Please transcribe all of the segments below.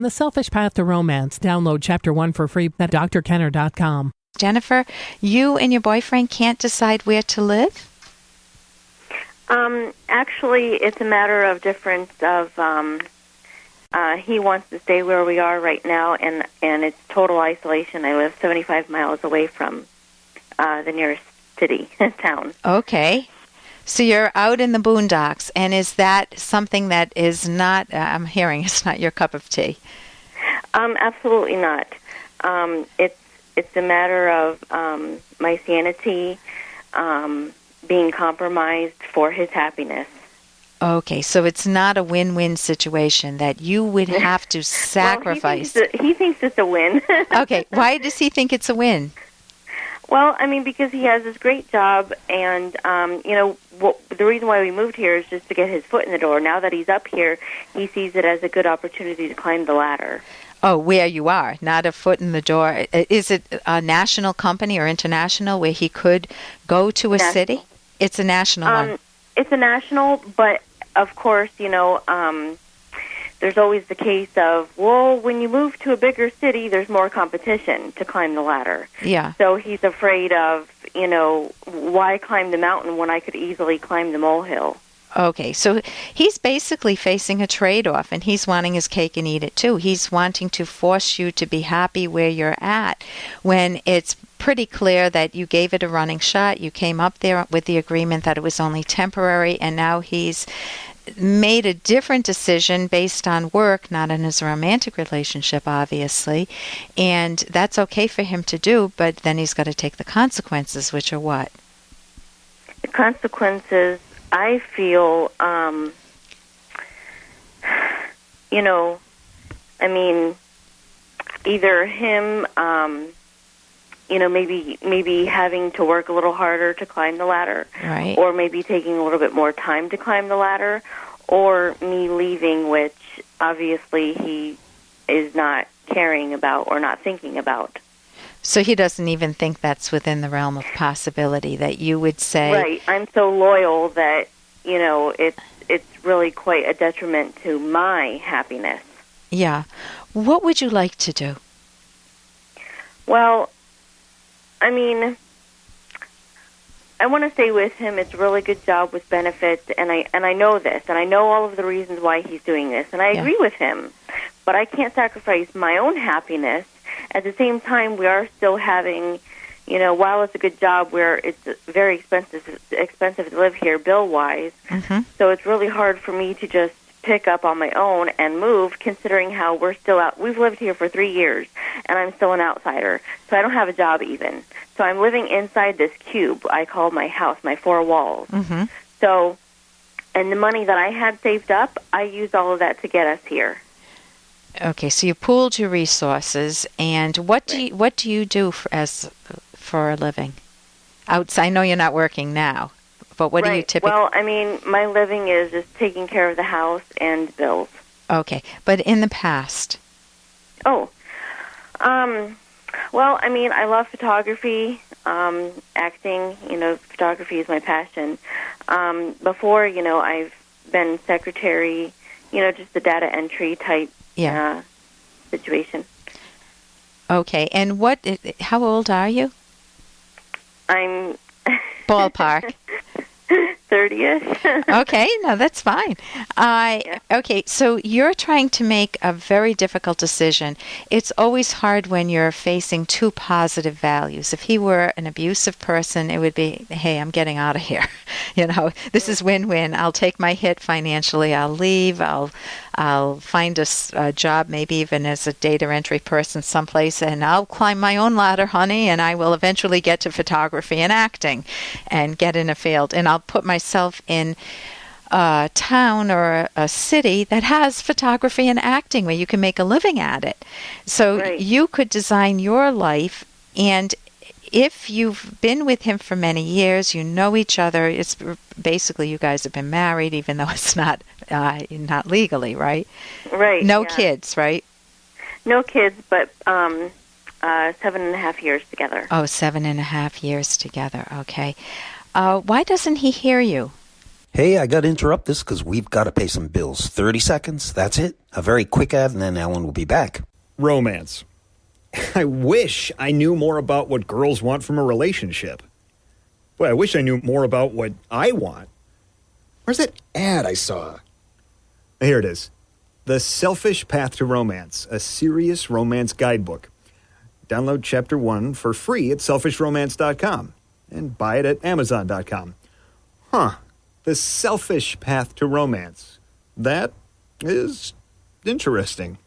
The Selfish Path to Romance. Download Chapter 1 for free at drkenner.com. Jennifer, you and your boyfriend can't decide where to live? Actually, it's a matter of difference of, he wants to stay where we are right now, and it's total isolation. I live 75 miles away from the nearest city, town. Okay. So you're out in the boondocks, and is that something that is not, I'm hearing it's not your cup of tea? Absolutely not. It's a matter of my sanity being compromised for his happiness. Okay, so it's not a win-win situation that you would have to sacrifice. Well, he thinks it's a win. Okay, why does he think it's a win? Well, I mean, because he has this great job, and, the reason why we moved here is just to get his foot in the door. Now that he's up here, he sees it as a good opportunity to climb the ladder. Oh, where you are, not a foot in the door. Is it a national company or international where he could go to a city? It's a national one. It's a national, but, of course, there's always the case of, well, when you move to a bigger city, there's more competition to climb the ladder. Yeah. So he's afraid of, why climb the mountain when I could easily climb the molehill? Okay, so he's basically facing a trade-off, and he's wanting his cake and eat it too. He's wanting to force you to be happy where you're at when it's pretty clear that you gave it a running shot. You came up there with the agreement that it was only temporary, and now he's made a different decision based on work, not in his romantic relationship, obviously. And that's okay for him to do, but then he's got to take the consequences, which are what? The consequences, I feel, either him, maybe having to work a little harder to climb the ladder, right, or maybe taking a little bit more time to climb the ladder, or me leaving, which obviously he is not caring about or not thinking about. So he doesn't even think that's within the realm of possibility that you would say... Right. I'm so loyal that, it's really quite a detriment to my happiness. Yeah. What would you like to do? Well, I want to stay with him. It's a really good job with benefits, and I know this, and I know all of the reasons why he's doing this, and I agree with him. But I can't sacrifice my own happiness. At the same time, we are still having, while it's a good job, where it's very expensive to live here bill-wise. Mm-hmm. So it's really hard for me to just pick up on my own and move, considering how we're still out. We've lived here for 3 years, and I'm still an outsider. So I don't have a job even. So I'm living inside this cube I call my house, my four walls. Mm-hmm. So, and the money that I had saved up, I used all of that to get us here. Okay, so you pooled your resources, and what do you do for a living? Outside, I know you're not working now, but what do you typically... Well, my living is just taking care of the house and bills. Okay, but in the past? Oh, well, I love photography, acting. Photography is my passion. Before, I've been secretary, just the data entry type situation. Okay, and how old are you? I'm... Ballpark. 30ish. Okay, no, that's fine. Okay, so you're trying to make a very difficult decision. It's always hard when you're facing two positive values. If he were an abusive person, it would be, hey, I'm getting out of here. This is win-win. I'll take my hit financially. I'll leave. I'll find a job, maybe even as a data entry person someplace, and I'll climb my own ladder, honey, and I will eventually get to photography and acting and get in a field. And I'll put myself in a town or a city that has photography and acting where you can make a living at it. So you could design your life, and if you've been with him for many years, you know each other, it's basically you guys have been married, even though it's not legally, right? Right. No kids, right? No kids, but 7.5 years together. Oh, 7.5 years together. Okay. Why doesn't he hear you? Hey, I got to interrupt this because we've got to pay some bills. 30 seconds, that's it. A very quick ad, and then Ellen will be back. Romance. I wish I knew more about what girls want from a relationship. Boy, I wish I knew more about what I want. Where's that ad I saw? Here it is. The Selfish Path to Romance, a serious romance guidebook. Download Chapter 1 for free at selfishromance.com and buy it at amazon.com. Huh. The Selfish Path to Romance. That is interesting.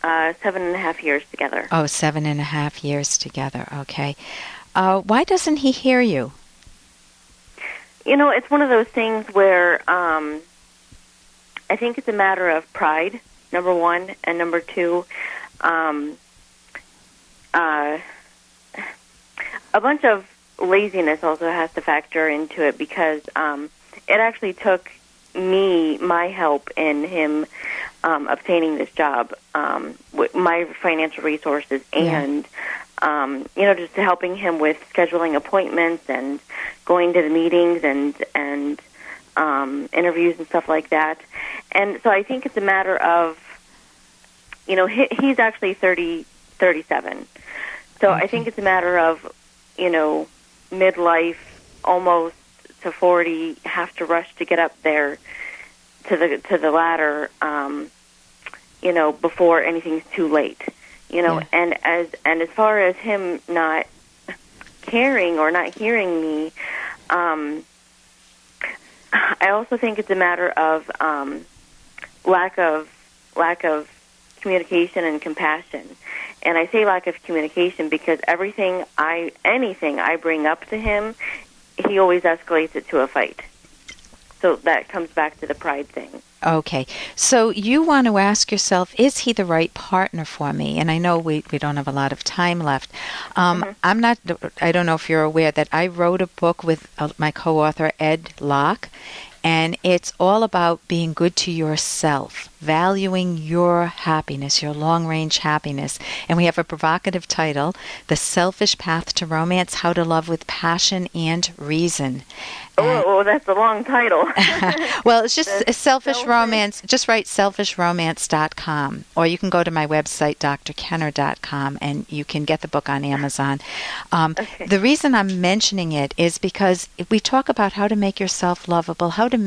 7.5 years together. Oh, 7.5 years together. Okay. Why doesn't he hear you? You know, it's one of those things where I think it's a matter of pride, number one, and number two, a bunch of laziness also has to factor into it because it actually took me, my help in him obtaining this job, with my financial resources and, just helping him with scheduling appointments and going to the meetings and interviews and stuff like that. And so I think it's a matter of, he's actually 37. So I think it's a matter of, midlife, almost to 40, have to rush to get up there to the ladder, before anything's too late, and as far as him not caring or not hearing me, I also think it's a matter of lack of communication and compassion. And I say lack of communication because anything I bring up to him, he always escalates it to a fight. So that comes back to the pride thing. Okay. So you want to ask yourself, is he the right partner for me? And I know we don't have a lot of time left. I don't know if you're aware that I wrote a book with my co-author, Ed Locke, and it's all about being good to yourself, valuing your happiness, your long-range happiness. And we have a provocative title, The Selfish Path to Romance, How to Love with Passion and Reason. Oh, that's a long title. Well, it's just Selfish Romance. Just write selfishromance.com, or you can go to my website, drkenner.com, and you can get the book on Amazon. Okay. The reason I'm mentioning it is because we talk about how to make yourself lovable, how to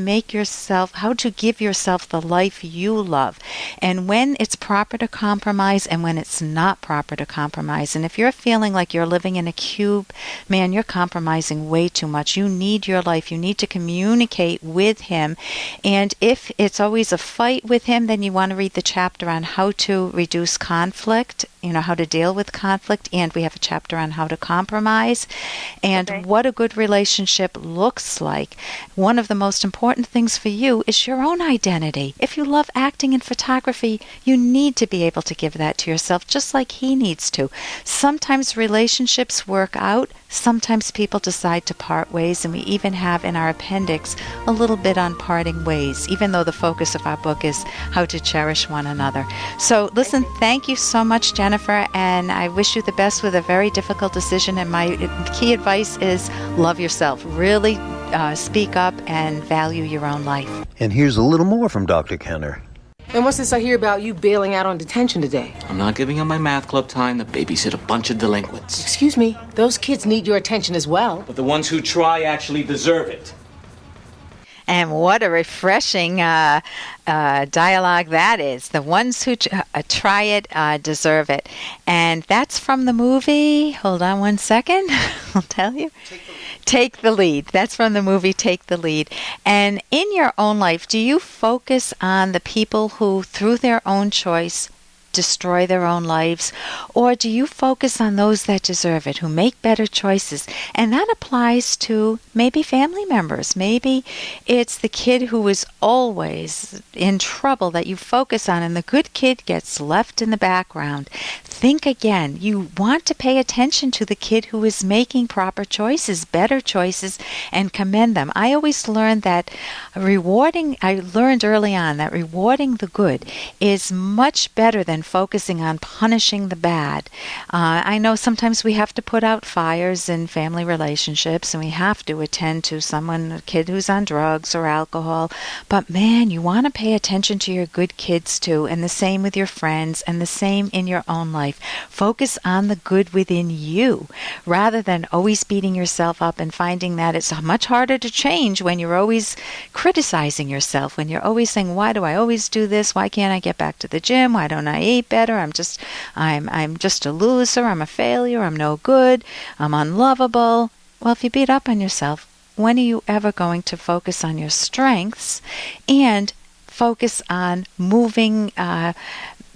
give yourself the life you love, and when it's proper to compromise and when it's not proper to compromise. And if you're feeling like you're living in a cube, man, you're compromising way too much. You need your life. You need to communicate with him. And if it's always a fight with him, then you want to read the chapter on how to reduce conflict, how to deal with conflict. And we have a chapter on how to compromise and what a good relationship looks like. One of the most important things for you is your own identity. If you love acting and photography, you need to be able to give that to yourself, just like he needs to. Sometimes relationships work out. Sometimes people decide to part ways, and we even have in our appendix a little bit on parting ways, even though the focus of our book is how to cherish one another. So listen, thank you so much, Jennifer, and I wish you the best with a very difficult decision. And my key advice is love yourself. Really speak up and value your own life. And here's a little more from Dr. Kenner. And what's this I hear about you bailing out on detention today? I'm not giving up my math club time to babysit a bunch of delinquents. Excuse me, those kids need your attention as well. But the ones who try actually deserve it. And what a refreshing dialogue that is. The ones who try it deserve it. And that's from the movie, hold on one second, I'll tell you. Take the Lead. That's from the movie Take the Lead. And in your own life, do you focus on the people who, through their own choice, destroy their own lives? Or do you focus on those that deserve it, who make better choices? And that applies to maybe family members. Maybe it's the kid who is always in trouble that you focus on, and the good kid gets left in the background. Think again. You want to pay attention to the kid who is making proper choices, better choices, and commend them. I always learned that I learned early on that rewarding the good is much better than than focusing on punishing the bad. I know sometimes we have to put out fires in family relationships, and we have to attend to a kid who's on drugs or alcohol. But man, you want to pay attention to your good kids too, and the same with your friends, and the same in your own life. Focus on the good within you, rather than always beating yourself up and finding that it's much harder to change when you're always criticizing yourself, when you're always saying, why do I always do this? Why can't I get back to the gym? Why don't I eat better? I'm just a loser. I'm a failure. I'm no good. I'm unlovable. Well, if you beat up on yourself, when are you ever going to focus on your strengths and focus on moving,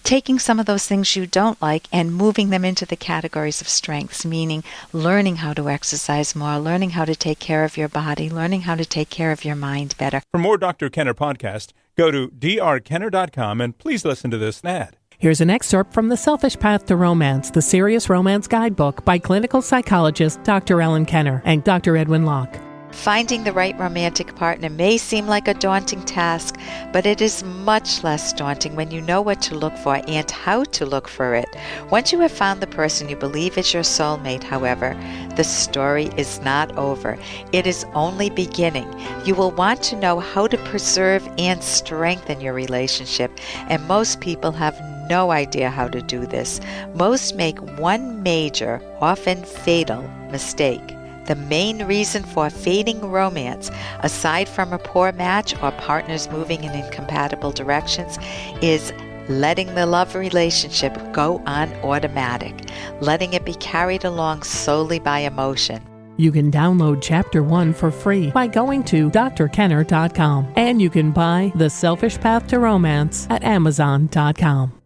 taking some of those things you don't like and moving them into the categories of strengths, meaning learning how to exercise more, learning how to take care of your body, learning how to take care of your mind better. For more Dr. Kenner podcast, go to drkenner.com and please listen to this ad. Here's an excerpt from The Selfish Path to Romance, the Serious Romance Guidebook by clinical psychologist Dr. Ellen Kenner and Dr. Edwin Locke. Finding the right romantic partner may seem like a daunting task, but it is much less daunting when you know what to look for and how to look for it. Once you have found the person you believe is your soulmate, however, the story is not over. It is only beginning. You will want to know how to preserve and strengthen your relationship, and most people have no idea how to do this. Most make one major, often fatal, mistake. The main reason for fading romance, aside from a poor match or partners moving in incompatible directions, is letting the love relationship go on automatic, letting it be carried along solely by emotion. You can download Chapter 1 for free by going to drkenner.com, and you can buy The Selfish Path to Romance at amazon.com.